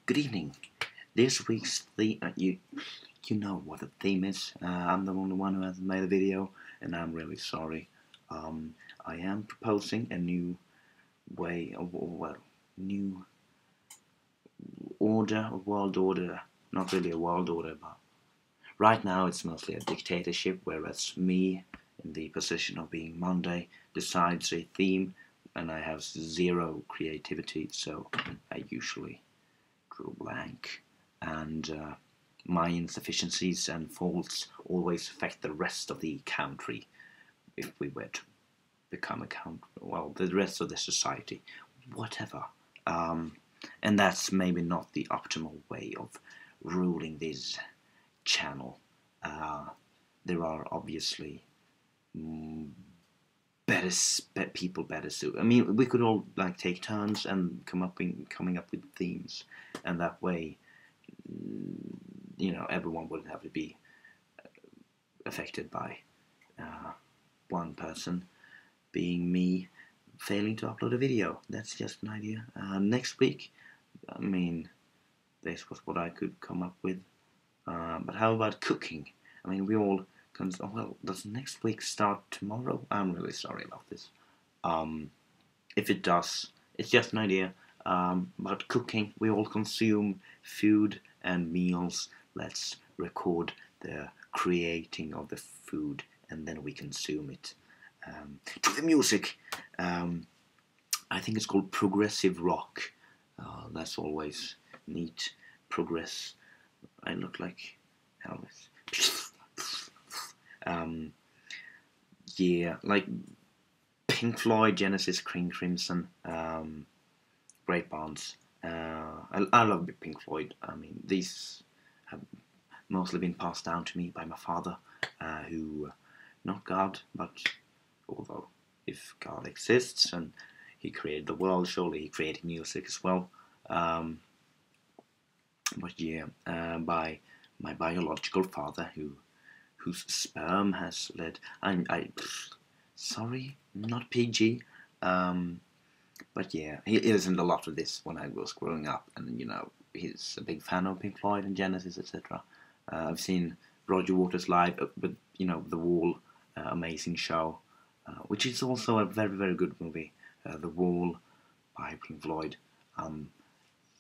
Good evening. This week's theme, you know what the theme is. I'm the only one who hasn't made a video, and I'm really sorry. I am proposing a new way of, new order, a world order. Not really a world order, but right now it's mostly a dictatorship, whereas me, in the position of being Monday, decides a theme, and I have zero creativity, so I usually draw blank, and my insufficiencies and faults always affect the rest of the country if we were to become a country, well, the rest of the society, whatever. And that's maybe not the optimal way of ruling this channel. There are obviously people better suited. I mean, we could all like take turns and coming up with themes, and that way, everyone wouldn't have to be affected by one person, being me, failing to upload a video. That's just an idea. Next week, I mean, this was what I could come up with. But how about cooking? I mean, we all well, does next week start tomorrow? I'm really sorry about this. If it does, it's just an idea. But cooking, we all consume food and meals. Let's record the creating of the food, and then we consume it. To the music, I think it's called progressive rock. That's always neat. Progress. I look like Elvis. Yeah, like Pink Floyd, Genesis, King Crimson, great bands. I love Pink Floyd. I mean, these have mostly been passed down to me by my father, who, not God, but although if God exists and he created the world, surely he created music as well. But yeah, by my biological father, whose sperm has led. Sorry, not PG. But yeah, he listened a lot of this when I was growing up, and he's a big fan of Pink Floyd and Genesis, etc. I've seen Roger Waters live with The Wall, amazing show, which is also a very very good movie. The Wall by Pink Floyd.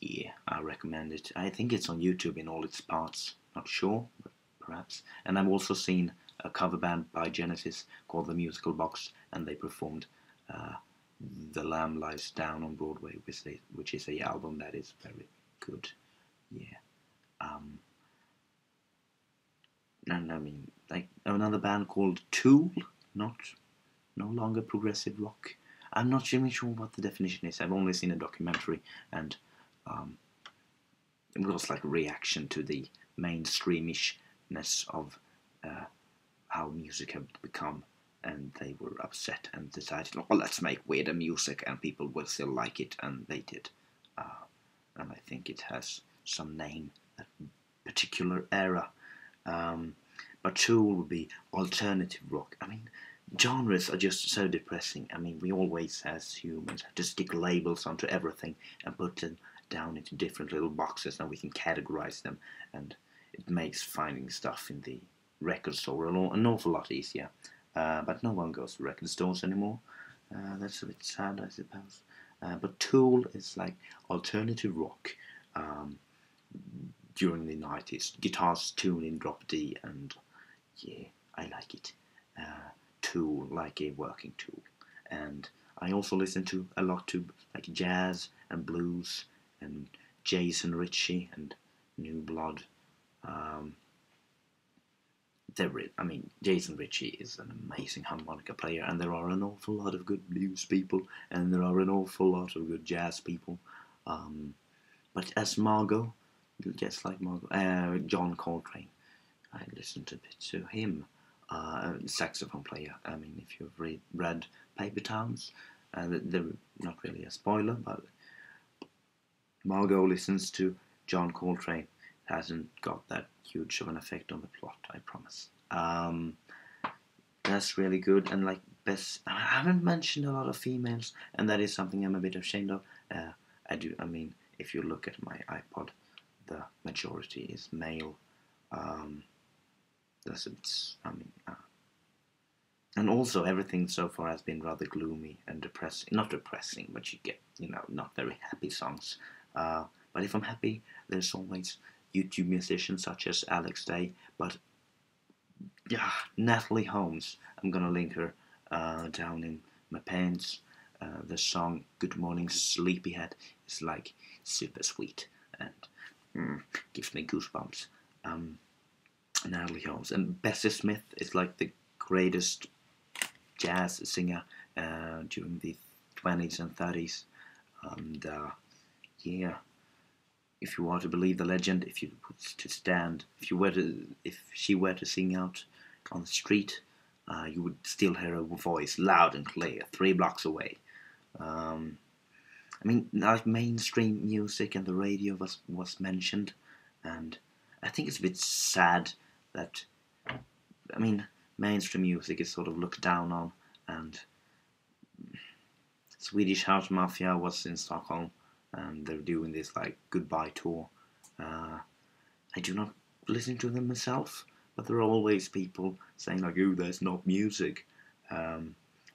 Yeah, I recommend it. I think it's on YouTube in all its parts. Not sure, but perhaps. And I've also seen a cover band by Genesis called The Musical Box, and they performed The Lamb Lies Down on Broadway, which is a album that is very good. Yeah. And I mean, like another band called Tool, no longer progressive rock. I'm not really sure what the definition is. I've only seen a documentary, and it was like a reaction to the mainstreamishness of how music had become, and they were upset and decided, well, let's make weirder music and people will still like it, and they did. And I think it has some name, that particular era. But Tool would be alternative rock. I mean, genres are just so depressing. I mean, we always, as humans, have to stick labels onto everything and put them down into different little boxes, and we can categorize them, and it makes finding stuff in the record store an awful lot easier. But no one goes to record stores anymore. That's a bit sad, I suppose. But Tool is like alternative rock during the 90s. Guitars tuned in drop D, and yeah, I like it. Tool, like a working tool. And I also listen to a lot to like jazz and blues and Jason Ritchie and New Blood. Jason Ritchie is an amazing harmonica player, and there are an awful lot of good blues people, and there are an awful lot of good jazz people. But as Margot, just like Margot, John Coltrane, I listened a bit to him. Saxophone player. I mean, if you've read Paper Towns, they're not really a spoiler, but Margot listens to John Coltrane. Hasn't got that huge of an effect on the plot, I promise. That's really good, and like I haven't mentioned a lot of females, and that is something I'm a bit ashamed of. I mean, if you look at my iPod, the majority is male. And also everything so far has been rather gloomy and depressing. Not depressing, but you get, not very happy songs. But if I'm happy, there's always YouTube musicians such as Alex Day. But yeah, Natalie Holmes, I'm gonna link her down in my pants. The song "Good Morning Sleepyhead" is like super sweet and gives me goosebumps. Natalie Holmes and Bessie Smith is like the greatest jazz singer during the 20s and 30s. And yeah, if you are to believe the legend, if she were to sing out on the street, you would still hear her voice loud and clear 3 blocks away. Like mainstream music and the radio was mentioned, and I think it's a bit sad that, mainstream music is sort of looked down on, and Swedish House Mafia was in Stockholm, and they're doing this like goodbye tour. I do not listen to them myself, but there are always people saying like, "Oh, that's not music."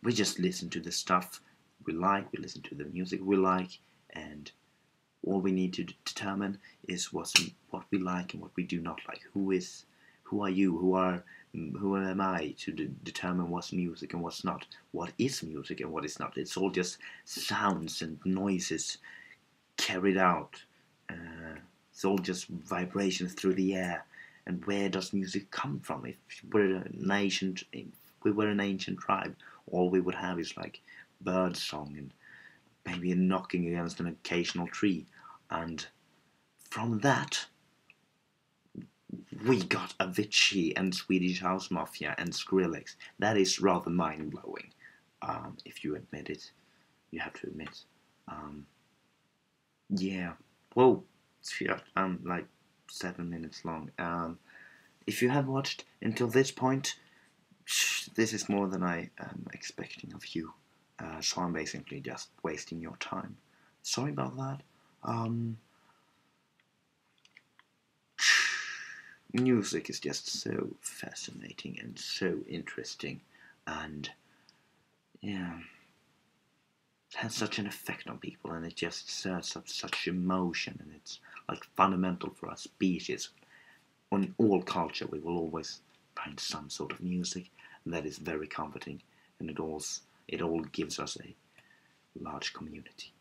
We just listen to the stuff we like. We listen to the music we like, and all we need to determine is what we like and what we do not like. Who are you? Who am I to determine what's music and what's not? What is music and what is not? It's all just sounds and noises carried out. It's all just vibrations through the air. And where does music come from? If we were an ancient tribe, all we would have is like bird song and maybe a knocking against an occasional tree. And from that, we got Avicii and Swedish House Mafia and Skrillex. That is rather mind-blowing. If you admit it, you have to admit. Yeah. Whoa. I'm like 7 minutes long. If you have watched until this point, this is more than I am expecting of you. So I'm basically just wasting your time. Sorry about that. Music is just so fascinating and so interesting, and yeah, it has such an effect on people, and it just stirs up such emotion, and it's like fundamental for our species. In all culture, we will always find some sort of music, and that is very comforting, and it all gives us a large community.